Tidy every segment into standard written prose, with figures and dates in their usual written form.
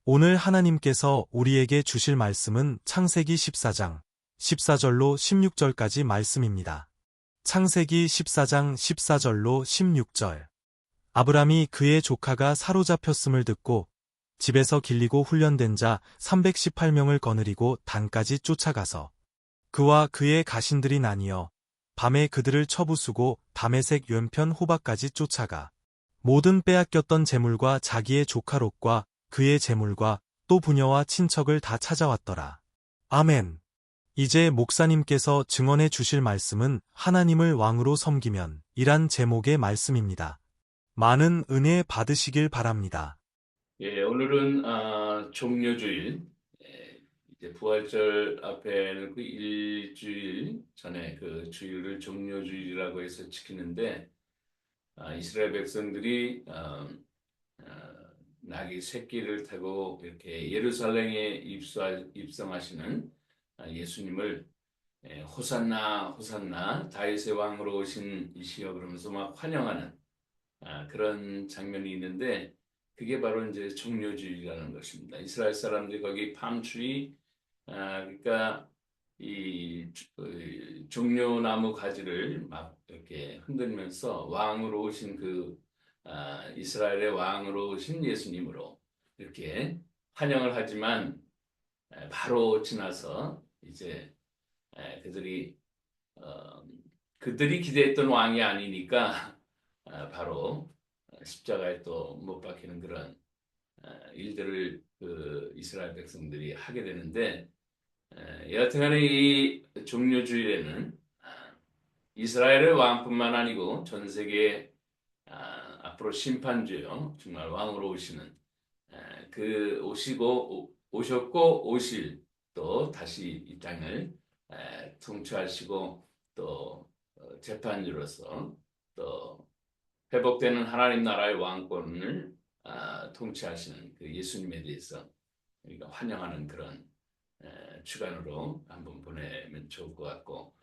오늘 하나님께서 우리에게 주실 말씀은 창세기 14장 14절로 16절까지 말씀입니다. 창세기 14장 14절로 16절. 아브람이 그의 조카가 사로잡혔음을 듣고 집에서 길리고 훈련된 자 318명을 거느리고 단까지 쫓아가서 그와 그의 가신들이 나뉘어 밤에 그들을 쳐부수고 다메섹 왼편 호박까지 쫓아가 모든 빼앗겼던 재물과 자기의 조카 롯과 그의 재물과 또 부녀와 친척을 다 찾아왔더라. 아멘. 이제 목사님께서 증언해 주실 말씀은 하나님을 왕으로 섬기면 이란 제목의 말씀입니다. 많은 은혜 받으시길 바랍니다. 예, 오늘은 종료주일, 이제 부활절 앞에는 그 일주일 전에 그 주일을 종료주일이라고 해서 지키는데, 이스라엘 백성들이 나귀 새끼를 타고 이렇게 예루살렘에 입성하시는 예수님을 호산나 호산나 다윗의 왕으로 오신 이시여 그러면서 막 환영하는 그런 장면이 있는데, 그게 바로 이제 종료주일이라는 것입니다. 이스라엘 사람들이 거기 밤추위, 그러니까 이 종려나무 가지를 막 이렇게 흔들면서 왕으로 오신 이스라엘의 왕으로 오신 예수님으로 이렇게 환영을 하지만, 바로 지나서 이제 그들이 그들이 기대했던 왕이 아니니까 바로 십자가에 또 못 박히는 그런 일들을 그 이스라엘 백성들이 하게 되는데, 여하튼간에 이 종료주일에는 이스라엘의 왕뿐만 아니고 전 세계 앞으로 심판주요 정말 왕으로 오시는 그 오셨고 오실 또 다시 이 땅을 통치하시고 또 재판주로서 또 회복되는 하나님 나라의 왕권을 통치하시는 그 예수님에 대해서 우리가 환영하는 그런 주간으로 한번 보내면 좋을 것 같고,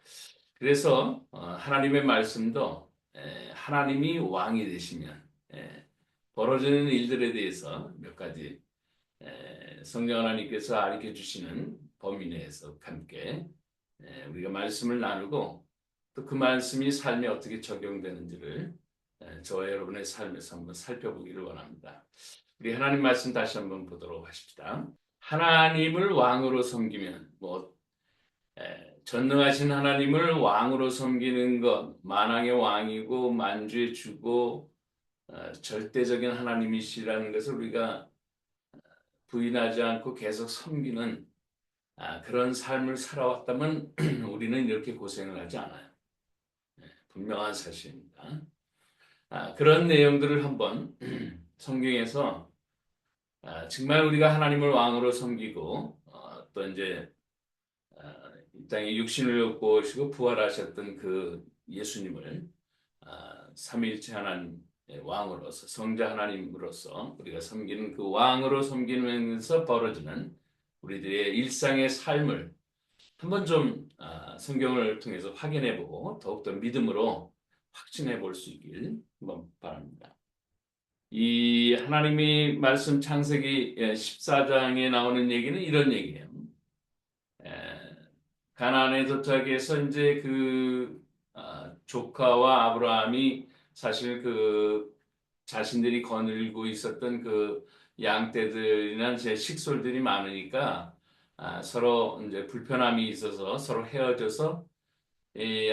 그래서 하나님의 말씀도 하나님이 왕이 되시면 벌어지는 일들에 대해서 몇 가지 성경 하나님께서 가르쳐 주시는 범위 내에서 함께 우리가 말씀을 나누고, 또 그 말씀이 삶에 어떻게 적용되는지를 저와 여러분의 삶에서 한번 살펴보기를 원합니다. 우리 하나님 말씀 다시 한번 보도록 하십시다. 하나님을 왕으로 섬기면 전능하신 하나님을 왕으로 섬기는 것, 만왕의 왕이고 만주의 주고 절대적인 하나님이시라는 것을 우리가 부인하지 않고 계속 섬기는 그런 삶을 살아왔다면 우리는 이렇게 고생을 하지 않아요. 분명한 사실입니다. 그런 내용들을 한번 성경에서 정말 우리가 하나님을 왕으로 섬기고 또 이제 이 땅에 육신을 얻고 오시고 부활하셨던 그 예수님을 삼위일체 하나님의 왕으로서 성자 하나님으로서 우리가 섬기는 그 왕으로 섬기면서 벌어지는 우리들의 일상의 삶을 한번 좀 성경을 통해서 확인해보고 더욱더 믿음으로 확신해 볼 수 있길 한번 바랍니다. 이 하나님이 말씀 창세기 14장에 나오는 얘기는 이런 얘기예요. 가나안에 도착해서 이제 조카와 아브라함이 사실 자신들이 거느리고 있었던 그 양떼들이나 제 식솔들이 많으니까 서로 이제 불편함이 있어서 서로 헤어져서,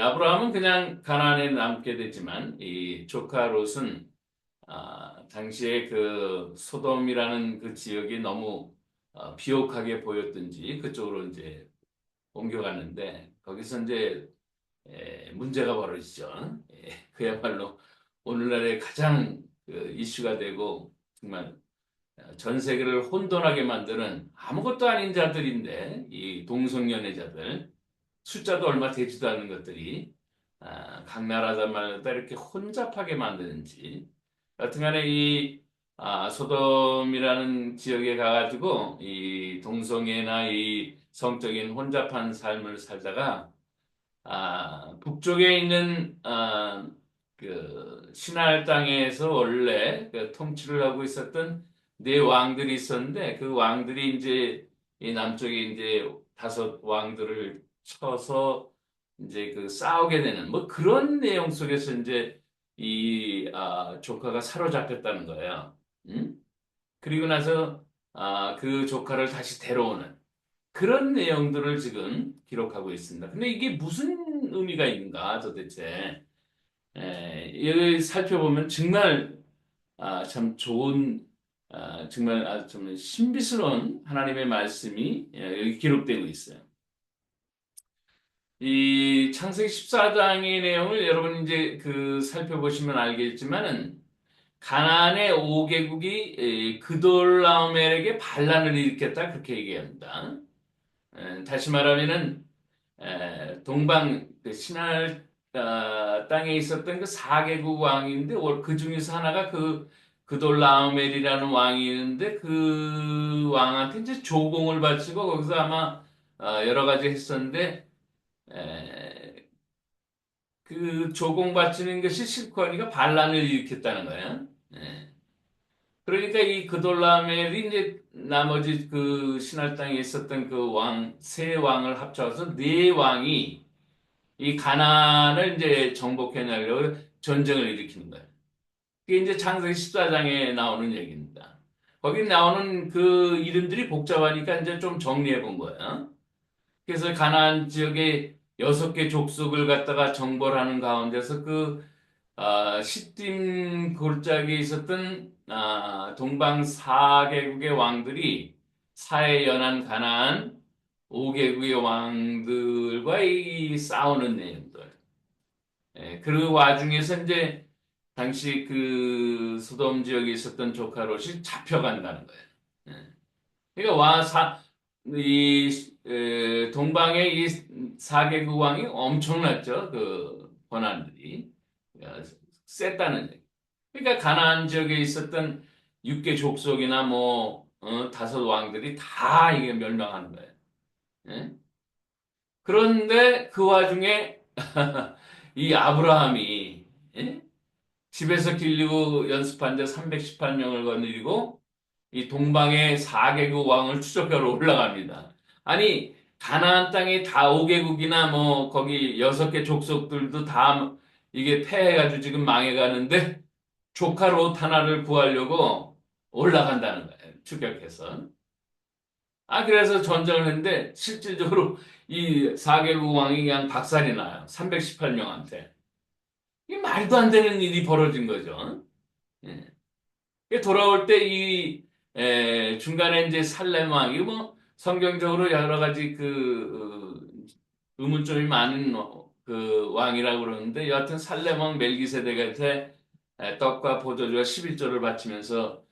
아브라함은 그냥 가나안에 남게 되지만 이 조카 롯은 당시에 그 소돔이라는 그 지역이 너무 비옥하게 보였든지 그쪽으로 이제 옮겨갔는데, 거기서 이제 문제가 벌어지죠. 그야말로 오늘날의 가장 이슈가 되고 정말 전 세계를 혼돈하게 만드는 아무것도 아닌 자들인데, 이 동성연애자들 숫자도 얼마 되지도 않는 것들이 각 나라마다 이렇게 혼잡하게 만드는지, 여튼간에 이 소돔이라는 지역에 가가지고 이 동성애나 이 성적인 혼잡한 삶을 살다가 북쪽에 있는 그 시나알 땅에서 원래 그 통치를 하고 있었던 네 왕들이 있었는데 그 왕들이 이제 이 남쪽에 이제 다섯 왕들을 쳐서 이제 그 싸우게 되는 뭐 그런 내용 속에서 이제 이 조카가 사로잡혔다는 거예요. 음? 그리고 나서 그 조카를 다시 데려오는 그런 내용들을 지금 기록하고 있습니다. 근데 이게 무슨 의미가 있는가 도대체? 여기 살펴보면 정말 참 좋은 정말 좀 신비스러운 하나님의 말씀이 여기 기록되고 있어요. 이 창세기 14장의 내용을 여러분 이제 그 살펴보시면 알겠지만은 가나안의 5개국이 그돌라오멜에게 반란을 일으켰다 그렇게 얘기합니다. 다시 말하면은 동방 그 신할 땅에 있었던 그 4개국 왕인데 그 중에서 하나가 그 그돌라오멜이라는 왕이 있는데 그 왕한테 이제 조공을 바치고 거기서 아마 여러 가지 했었는데 에, 그 조공 바치는 것이 싫고 하니까 반란을 일으켰다는 거예요. 예. 그러니까 이 그돌라멜이 이제 나머지 그 신할 땅에 있었던 그 왕, 세 왕을 합쳐서 네 왕이 이 가나안을 이제 정복해 내려고 전쟁을 일으키는 거예요. 그게 이제 창세기 14장에 나오는 얘기입니다. 거기 나오는 그 이름들이 복잡하니까 이제 좀 정리해 본 거예요. 그래서 가나안 지역의 6개 족속을 갖다가 정벌하는 가운데서 그 시딤 골짜기에 있었던 동방 4개국의 왕들이 사해 연한 가나안 5개국의 왕들과 이 싸우는 내용들. 그 와중에서 이제 당시 그 소돔 지역에 있었던 조카 롯이 잡혀간다는 거예요. 예. 그러니까 동방의 이 4개국 왕이 엄청났죠. 그 권한들이. 셌다는 얘기. 그러니까 가나안 지역에 있었던 6개 족속이나 뭐 다섯 왕들이 다 이게 멸망하는 거예요. 예? 그런데 그 와중에 이 아브라함이 예? 집에서 길리고 연습한 자 318명을 거느리고 이 동방의 4개국 왕을 추적하러 올라갑니다. 아니 가나안 땅이 다 5개국이나 뭐 거기 6개 족속들도 다 이게 패해가지고 지금 망해가는데 조카 롯 하나를 구하려고 올라간다는 거예요. 추격해서. 그래서 전쟁을 했는데 실질적으로 이 4개국 왕이 그냥 박살이 나요. 318명한테. 이게 말도 안 되는 일이 벌어진 거죠. 예. 돌아올 때 중간에 이제 살렘 왕이 뭐 성경적으로 여러 가지 의문점이 많은 그 왕이라고 그러는데 여하튼 살렘 왕 멜기세덱한테 떡과 포도주와 11조를 바치면서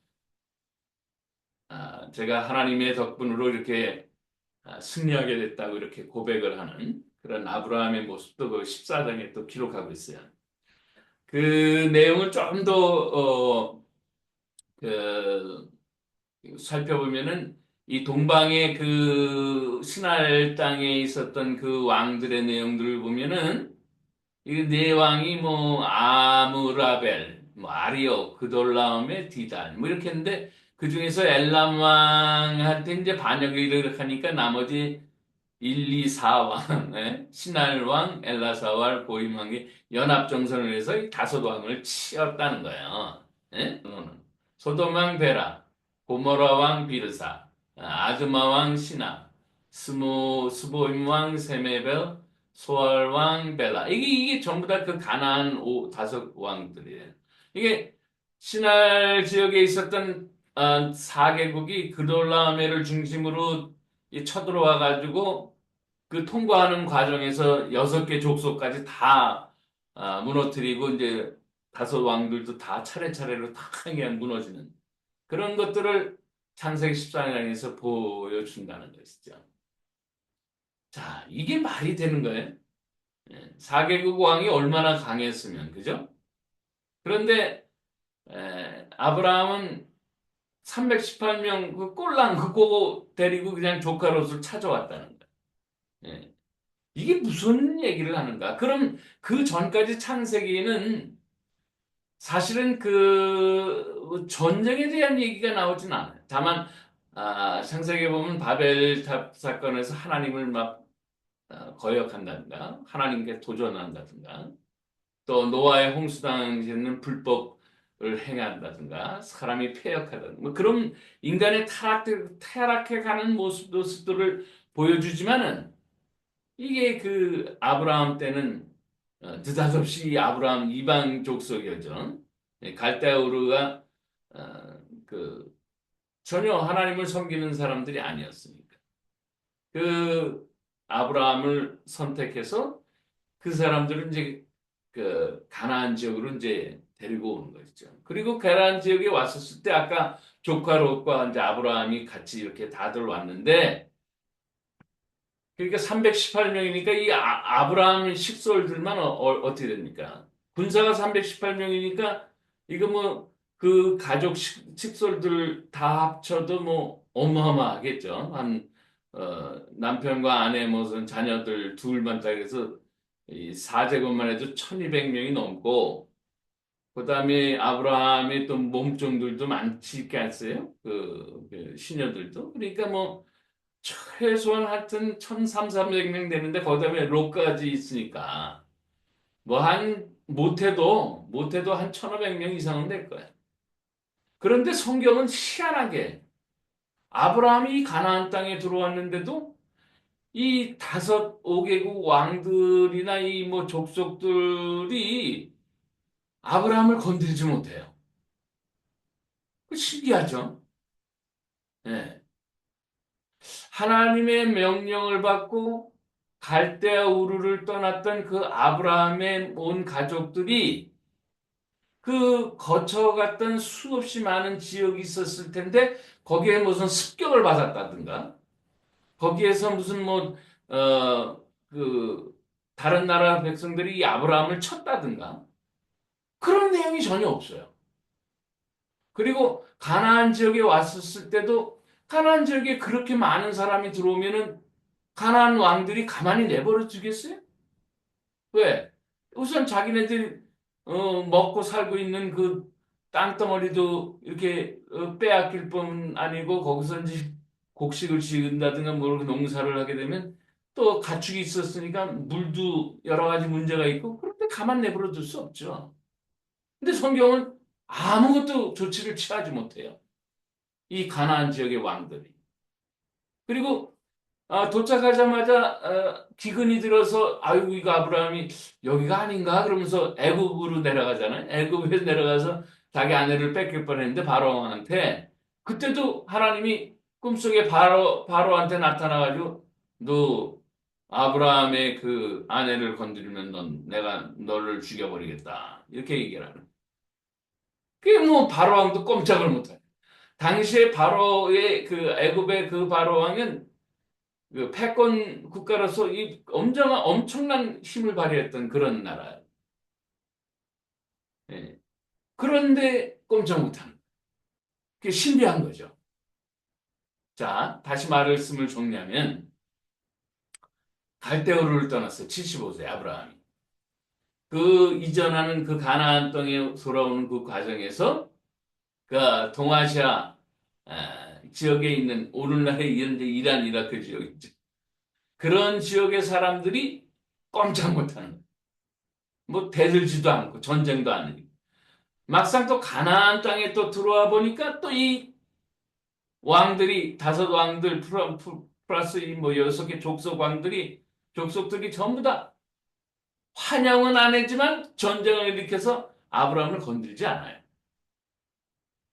제가 하나님의 덕분으로 이렇게 승리하게 됐다고 이렇게 고백을 하는 그런 아브라함의 모습도 그 14장에 또 기록하고 있어요. 그 내용을 좀 더 살펴보면은 이 동방의 그 신할 땅에 있었던 그 왕들의 내용들을 보면은 이 네 왕이 뭐 아무라벨, 뭐 아리오, 그돌라움의 디단 뭐 이렇게 했는데 그 중에서 엘람 왕한테 이제 반역을 하니까 나머지 1, 2, 4왕, 신할 왕, 엘라사 왕, 고임 왕이 연합정선을 해서 이 다섯 왕을 치었다는 거예요. 예? 소돔 왕 베라, 고모라 왕 비르사, 아드마 왕 시나, 스보임 왕 세메벨, 소알 왕 벨라. 이게 전부 다 그 가나안 다섯 왕들이에요. 이게 신할 지역에 있었던 4개국이 그돌라메를 중심으로 쳐들어와 가지고 그 통과하는 과정에서 6개 족속까지 다 무너뜨리고 이제 다섯 왕들도 다 차례차례로 다 그냥 무너지는 그런 것들을 창세기 14장에서 보여준다는 것이죠. 자, 이게 말이 되는 거예요. 4개국 왕이 얼마나 강했으면, 그죠? 그런데 아브라함은 318명 그 꼴랑 그거 데리고 그냥 조카 롯을 찾아왔다는 거예요. 예. 이게 무슨 얘기를 하는가? 그럼 그 전까지 창세기에는 사실은 그 전쟁에 대한 얘기가 나오진 않아요. 다만 창세기에 보면 바벨탑 사건에서 하나님을 막 거역한다든가 하나님께 도전한다든가 또 노아의 홍수 당시에는 불법을 행한다든가 사람이 패역하다든가 뭐 그런 인간의 타락해가는 모습들을 보여주지만은 이게 그 아브라함 때는 느닷없이 아브라함 이방 족속이었죠. 갈대아우르가 그 전혀 하나님을 섬기는 사람들이 아니었으니까. 그 아브라함을 선택해서 그 사람들은 이제 그 가나안 지역으로 이제 데리고 오는 거죠. 그리고 가나안 지역에 왔었을 때 아까 조카 롯과 이제 아브라함이 같이 이렇게 다들 왔는데 그러니까 318명이니까 이 아브라함 식솔들만 어떻게 됩니까? 군사가 318명이니까 이거 뭐 그 가족 식솔들 다 합쳐도 뭐 어마어마하겠죠. 남편과 아내 무슨 자녀들 둘만 딱 해서 이 4제곱만 해도 1200명이 넘고 그다음에 아브라함의 또 몸종들도 많지 않겠어요? 그 시녀들도. 그러니까 뭐 최소한 하여튼 1300명 되는데 거기다음에 롯까지 있으니까 뭐 한 못해도 한 1500명 이상은 될 거야. 그런데 성경은 희한하게 아브라함이 가나안 땅에 들어왔는데도 이 다섯 5개국 왕들이나 이 뭐 족속들이 아브라함을 건드리지 못해요. 그 신기하죠? 예. 하나님의 명령을 받고 갈대아 우르를 떠났던 그 아브라함의 온 가족들이 그 거쳐갔던 수없이 많은 지역이 있었을 텐데 거기에 무슨 습격을 받았다든가 거기에서 무슨 그 다른 나라 백성들이 이 아브라함을 쳤다든가 그런 내용이 전혀 없어요. 그리고 가나안 지역에 왔었을 때도 가나안 지역에 그렇게 많은 사람이 들어오면은 가나안 왕들이 가만히 내버려 두겠어요? 왜? 우선 자기네들 먹고 살고 있는 그 땅덩어리도 이렇게 빼앗길 뿐 아니고 거기서 이제 곡식을 지은다든가 뭐 이렇게 농사를 하게 되면 또 가축이 있었으니까 물도 여러 가지 문제가 있고 그런데 가만 내버려 둘 수 없죠. 근데 성경은 아무것도 조치를 취하지 못해요. 이 가나안 지역의 왕들이. 그리고 도착하자마자 기근이 들어서 아이고 이거 아브라함이 여기가 아닌가 그러면서 애굽으로 내려가잖아요. 애굽에 내려가서 자기 아내를 뺏길 뻔했는데 바로한테 그때도 하나님이 꿈속에 바로한테 나타나가지고 너 아브라함의 그 아내를 건드리면 내가 너를 죽여버리겠다 이렇게 얘기를 하는. 그게 뭐 바로왕도 꼼짝을 못해. 당시에 바로의 그 애굽의 그 바로왕은 그 패권 국가로서 이 엄청난 힘을 발휘했던 그런 나라예요. 예. 그런데 꼼짝 못하는. 그게 신비한 거죠. 자, 다시 말씀을 정리하면 갈대우르를 떠났어요. 75세 아브라함이. 그 이전하는 그 가나안 땅에 돌아오는 그 과정에서 그 동아시아 지역에 있는 오늘날의 현재 이란, 이라크 지역 있죠. 그런 지역의 사람들이 꼼짝 못하는 거예요. 뭐 대들지도 않고 전쟁도 안 하고. 막상 또 가나안 땅에 또 들어와 보니까 또 이 왕들이 다섯 왕들 플러스 이 뭐 여섯 개 족속들이 전부 다 환영은 안 했지만 전쟁을 일으켜서 아브라함을 건들지 않아요.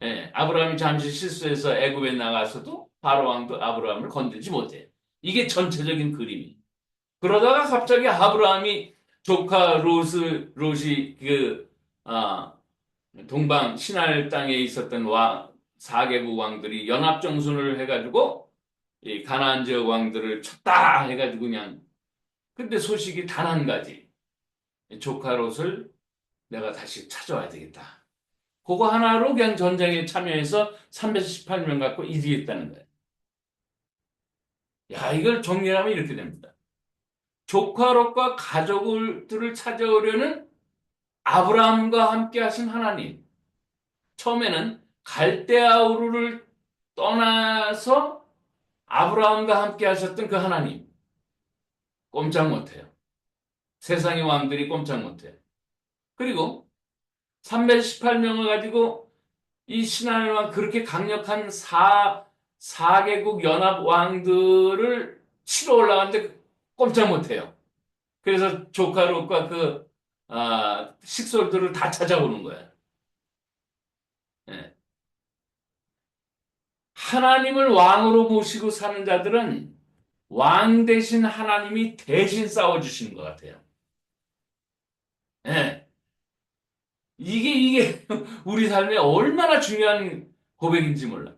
예, 아브라함이 잠시 실수해서 애굽에 나가서도 바로 왕도 아브라함을 건들지 못해요. 이게 전체적인 그림이. 그러다가 갑자기 아브라함이 조카 롯이 동방 신할 땅에 있었던 4개국 왕들이 연합정손을 해가지고 이 가나안 지역 왕들을 쳤다 해가지고 그냥 근데 소식이 단 한 가지 조카 롯을 내가 다시 찾아와야 되겠다. 그거 하나로 그냥 전쟁에 참여해서 318명 갖고 이기겠다는 거예요. 야, 이걸 정리하면 이렇게 됩니다. 조카 롯과 가족들을 찾아오려는 아브라함과 함께 하신 하나님. 처음에는 갈대아 우르를 떠나서 아브라함과 함께 하셨던 그 하나님. 꼼짝 못해요. 세상의 왕들이 꼼짝 못해요. 그리고 318명을 가지고 이 신하를 왕 그렇게 강력한 4개국 연합 왕들을 치러 올라갔는데 꼼짝 못해요. 그래서 조카롯과 식솔들을 다 찾아오는 거예요. 예. 하나님을 왕으로 모시고 사는 자들은 왕 대신 하나님이 대신 싸워주시는 것 같아요. 예. 이게 우리 삶에 얼마나 중요한 고백인지 몰라.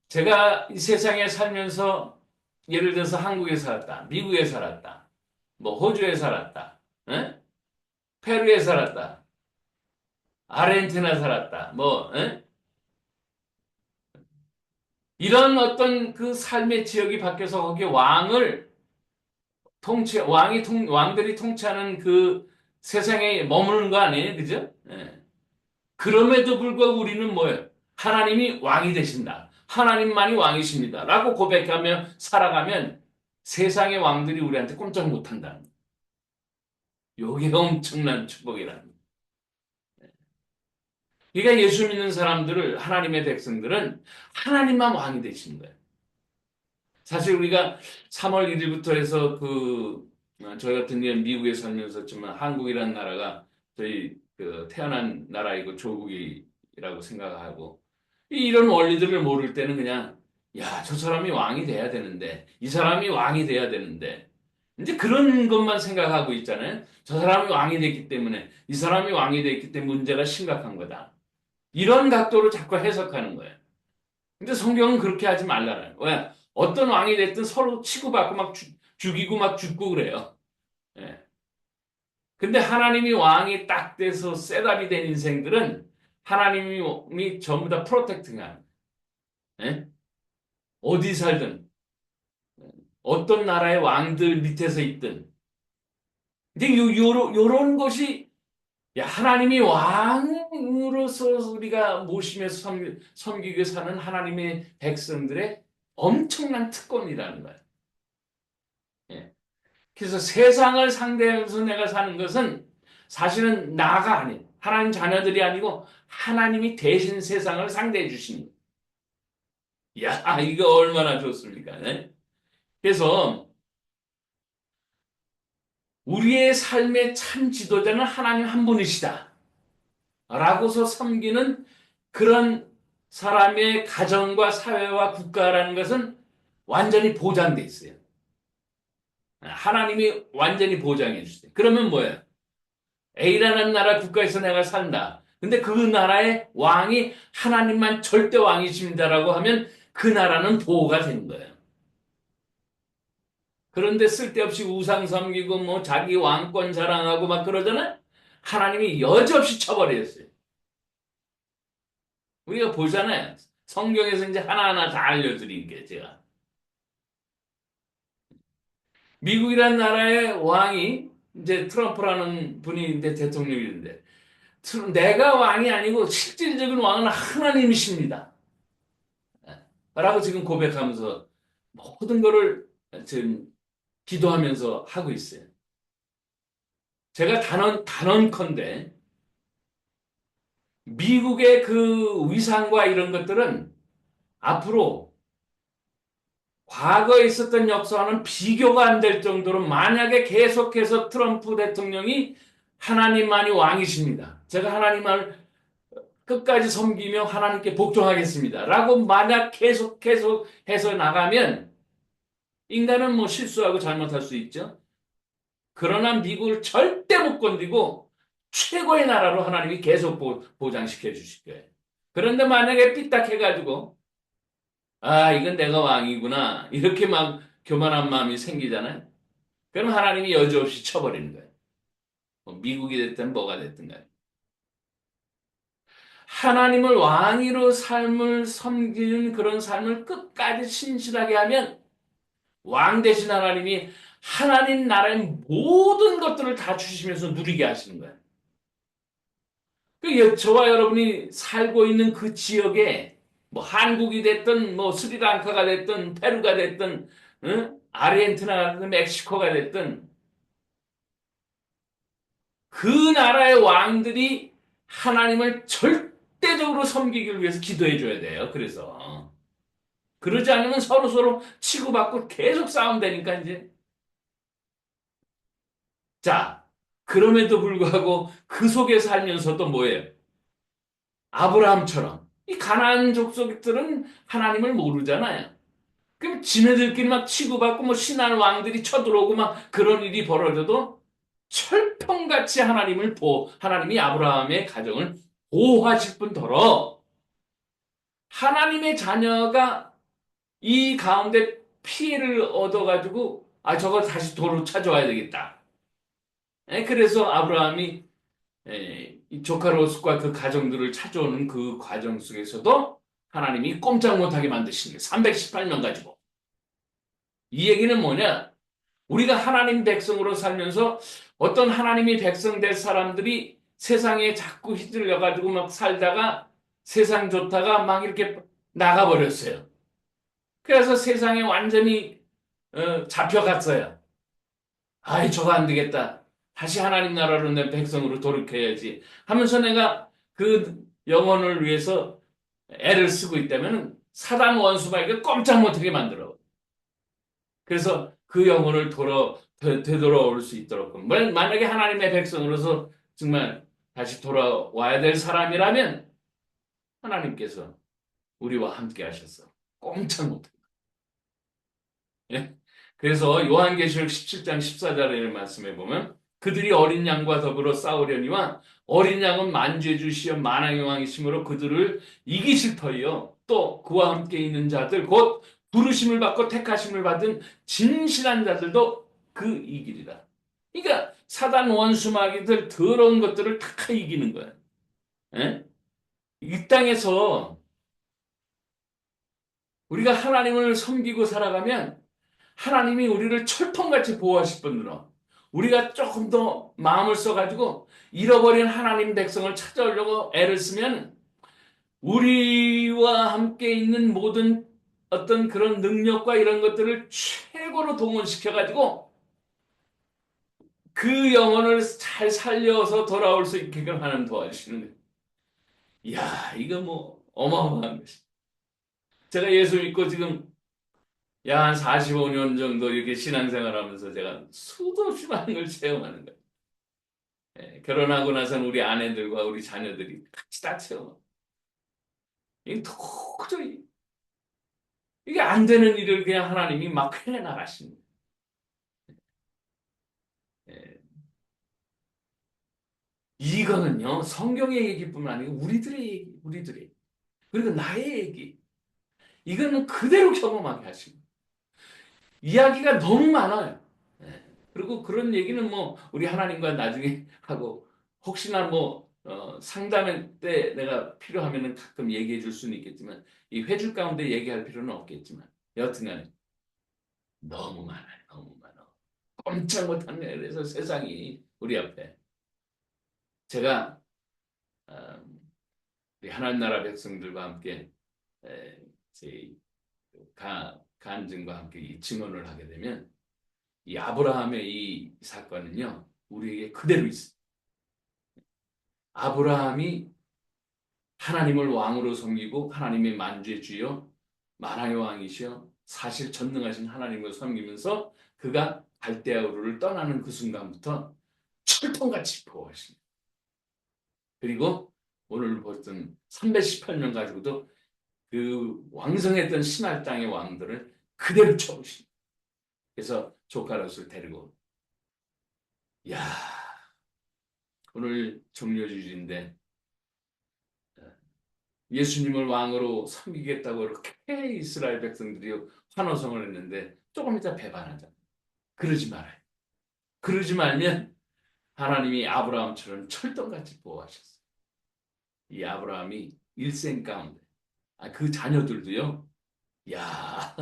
제가 이 세상에 살면서 예를 들어서 한국에 살았다, 미국에 살았다, 뭐 호주에 살았다, 예? 페루에 살았다, 아르헨티나 살았다, 뭐 이런 어떤 그 삶의 지역이 바뀌어서 거기에 왕들이 통치하는 그 세상에 머무는 거 아니에요, 그죠? 예. 그럼에도 불구하고 우리는 뭐예요? 하나님이 왕이 되신다. 하나님만이 왕이십니다. 라고 고백하며 살아가면 세상의 왕들이 우리한테 꼼짝 못한다는 거예요. 이게 엄청난 축복이라는 거예요. 그러니까 예수 믿는 사람들을, 하나님의 백성들은 하나님만 왕이 되시는 거예요. 사실 우리가 3월 1일부터 해서 저희 같은 경우는 미국에 살면서지만 한국이라는 나라가 저희 태어난 나라이고 조국이라고 생각하고 이런 원리들을 모를 때는 그냥 야, 저 사람이 왕이 돼야 되는데 이 사람이 왕이 돼야 되는데 이제 그런 것만 생각하고 있잖아요. 저 사람이 왕이 됐기 때문에 이 사람이 왕이 됐기 때문에 문제가 심각한 거다. 이런 각도로 자꾸 해석하는 거예요. 근데 성경은 그렇게 하지 말라는 거예요. 왜? 어떤 왕이 됐든 서로 치고받고 막 죽이고 막 죽고 그래요. 예. 근데 하나님이 왕이 딱 돼서 셋업이 된 인생들은 하나님이 전부 다 프로텍팅하는 거예요. 예? 어디 살든 어떤 나라의 왕들 밑에서 있든 근데 요런 것이 야, 하나님이 왕으로서 우리가 모시면서 섬기고 사는 하나님의 백성들의 엄청난 특권이라는 거예요. 예. 그래서 세상을 상대해서 내가 사는 것은 사실은 나가 아닌 하나님 자녀들이 아니고 하나님이 대신 세상을 상대해 주시는 거예요. 야, 이거 얼마나 좋습니까? 네? 그래서 우리의 삶의 참 지도자는 하나님 한 분이시다. 라고서 섬기는 그런 사람의 가정과 사회와 국가라는 것은 완전히 보장돼 있어요. 하나님이 완전히 보장해 주세요. 그러면 뭐예요? A라는 나라 국가에서 내가 산다. 근데 그 나라의 왕이 하나님만 절대 왕이십니다라고 하면 그 나라는 보호가 되는 거예요. 그런데 쓸데없이 우상 섬기고 뭐 자기 왕권 자랑하고 막 그러잖아요. 하나님이 여지없이 쳐버렸어요. 우리가 보잖아요. 성경에서 이제 하나하나 다 알려드릴게요, 제가. 미국이라는 나라의 왕이 이제 트럼프라는 분이 이제 대통령인데, 내가 왕이 아니고 실질적인 왕은 하나님이십니다. 라고 지금 고백하면서 모든 거를 지금 기도하면서 하고 있어요. 제가 단언컨대 미국의 그 위상과 이런 것들은 앞으로 과거에 있었던 역사와는 비교가 안 될 정도로 만약에 계속해서 트럼프 대통령이 하나님만이 왕이십니다. 제가 하나님을 끝까지 섬기며 하나님께 복종하겠습니다. 라고 만약 계속 해서 나가면 인간은 뭐 실수하고 잘못할 수 있죠. 그러나 미국을 절대 못 건드리고 최고의 나라로 하나님이 계속 보장시켜 주실 거예요. 그런데 만약에 삐딱해가지고 이건 내가 왕이구나 이렇게 막 교만한 마음이 생기잖아요. 그럼 하나님이 여지없이 쳐버리는 거예요. 뭐 미국이 됐든 뭐가 됐든 간에. 하나님을 왕으로 삶을 섬기는 그런 삶을 끝까지 신실하게 하면 왕 대신 하나님이 하나님 나라의 모든 것들을 다 주시면서 누리게 하시는 거예요. 저와 여러분이 살고 있는 그 지역에 뭐 한국이 됐든 뭐 스리랑카가 됐든 페루가 됐든 아르헨티나가 됐든 멕시코가 됐든 그 나라의 왕들이 하나님을 절대적으로 섬기기 위해서 기도해 줘야 돼요. 그래서 그러지 않으면 서로 치고받고 계속 싸움되니까 이제 자 그럼에도 불구하고 그 속에 살면서도 뭐예요? 아브라함처럼 이 가나안 족속들은 하나님을 모르잖아요. 그럼 지네들끼리 막 치고받고 뭐 신한 왕들이 쳐들어오고 막 그런 일이 벌어져도 철통같이 하나님이 아브라함의 가정을 보호하실 뿐더러 하나님의 자녀가 이 가운데 피해를 얻어가지고 저거 다시 도로 찾아와야 되겠다. 그래서 아브라함이 이 조카 롯과 그 가정들을 찾아오는 그 과정 속에서도 하나님이 꼼짝 못하게 만드신 게 318명 가지고. 이 얘기는 뭐냐? 우리가 하나님 백성으로 살면서 어떤 하나님이 백성 될 사람들이 세상에 자꾸 휘둘려가지고 막 살다가 세상 좋다가 막 이렇게 나가버렸어요. 그래서 세상에 완전히 잡혀갔어요. 아이, 저거 안 되겠다. 다시 하나님 나라로 내 백성으로 돌이켜야지 하면서 내가 그 영혼을 위해서 애를 쓰고 있다면 사단 원수가 이게 꼼짝 못하게 만들어. 그래서 그 영혼을 되돌아올 수 있도록. 만약에 하나님의 백성으로서 정말 다시 돌아와야 될 사람이라면 하나님께서 우리와 함께 하셨어. 꼼짝 못해. 예? 그래서 요한계시록 17장 14절의 말씀에 보면 그들이 어린 양과 더불어 싸우려니와 어린 양은 만주의 주시여 만왕의 왕이심으로 그들을 이기실 터이요 또 그와 함께 있는 자들 곧 부르심을 받고 택하심을 받은 진실한 자들도 그 이기리라. 그러니까 사단 원수 마귀들 더러운 것들을 다 이기는 거야. 예? 이 땅에서 우리가 하나님을 섬기고 살아가면 하나님이 우리를 철통같이 보호하실 분으로 우리가 조금 더 마음을 써가지고 잃어버린 하나님 백성을 찾아오려고 애를 쓰면 우리와 함께 있는 모든 어떤 그런 능력과 이런 것들을 최고로 동원시켜가지고 그 영혼을 잘 살려서 돌아올 수 있게끔 하는 도와주시는 거예요. 이야, 이거 뭐 어마어마한 것이. 제가 예수 믿고 지금 한 45년 정도 이렇게 신앙생활 하면서 제가 수도 없이 많은 걸 체험하는 거예요. 결혼하고 나서는 우리 아내들과 우리 자녀들이 같이 다 체험. 이게 도저히, 이게 안 되는 일을 그냥 하나님이 막 해나가시는 거예요. 이거는요, 성경의 얘기뿐만 아니고 우리들의 얘기, 우리들의. 그리고 나의 얘기. 이거는 그대로 경험하게 하시고. 이야기가 너무 많아요. 그리고 그런 얘기는 뭐 우리 하나님과 나중에 하고 혹시나 뭐 상담 때 내가 필요하면은 가끔 얘기해 줄 수는 있겠지만 이 회줄 가운데 얘기할 필요는 없겠지만 여튼간에 너무 많아요. 너무 많아. 꼼짝 못하는 거예요. 그래서 세상이 우리 앞에 제가 우리 하나님 나라 백성들과 함께 제 간증과 함께 이 증언을 하게 되면 이 아브라함의 이 사건은요 우리에게 그대로 있어요. 아브라함이 하나님을 왕으로 섬기고 하나님의 만주의 주여 만왕의 왕이시여 사실 전능하신 하나님을 섬기면서 그가 갈대아 우르를 떠나는 그 순간부터 철통같이 보호하십니다. 그리고 오늘 보던 318명 가지고도 그 왕성했던 신할 땅의 왕들을 그대로 쳐부십니다. 그래서 조카 롯을 데리고 야 오늘 종료주일인데 예수님을 왕으로 섬기겠다고 그렇게 이스라엘 백성들이 환호성을 했는데 조금 이따 배반하자. 그러지 말아요. 그러지 말면 하나님이 아브라함처럼 철덩같이 보호하셨어요. 이 아브라함이 일생 가운데 그 자녀들도요. 야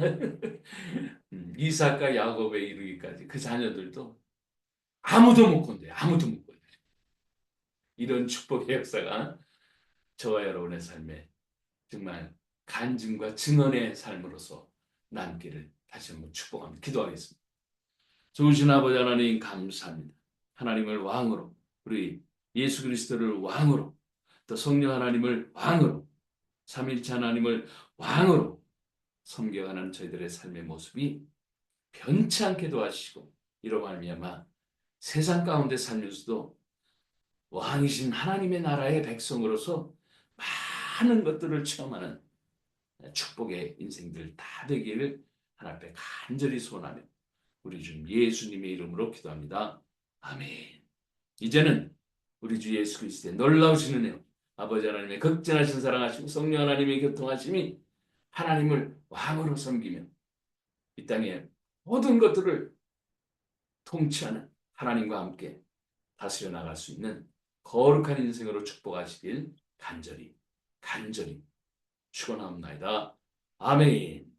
이삭과 야곱에 이르기까지 그 자녀들도 아무도 못 건드려. 아무도 못 건드려. 이런 축복의 역사가 저와 여러분의 삶에 정말 간증과 증언의 삶으로서 남기를 다시 한번 축복합니다. 기도하겠습니다. 좋으신 아버지 하나님 감사합니다. 하나님을 왕으로, 우리 예수 그리스도를 왕으로, 또 성령 하나님을 왕으로, 삼일체 하나님을 왕으로 섬겨가는 저희들의 삶의 모습이 변치 않게 도와주시고, 이로 말미암아 세상 가운데 살면서도 왕이신 하나님의 나라의 백성으로서 많은 것들을 체험하는 축복의 인생들 다 되기를 하나님 앞에 간절히 소원하며 우리 주 예수님의 이름으로 기도합니다. 아멘. 이제는 우리 주 예수 그리스도의 놀라우신 은혜요, 아버지 하나님의 극진하신 사랑하시고 성령 하나님의 교통하심이 하나님을 왕으로 섬기며 이 땅의 모든 것들을 통치하는 하나님과 함께 다스려 나갈 수 있는 거룩한 인생으로 축복하시길 간절히 축원합니다. 아멘.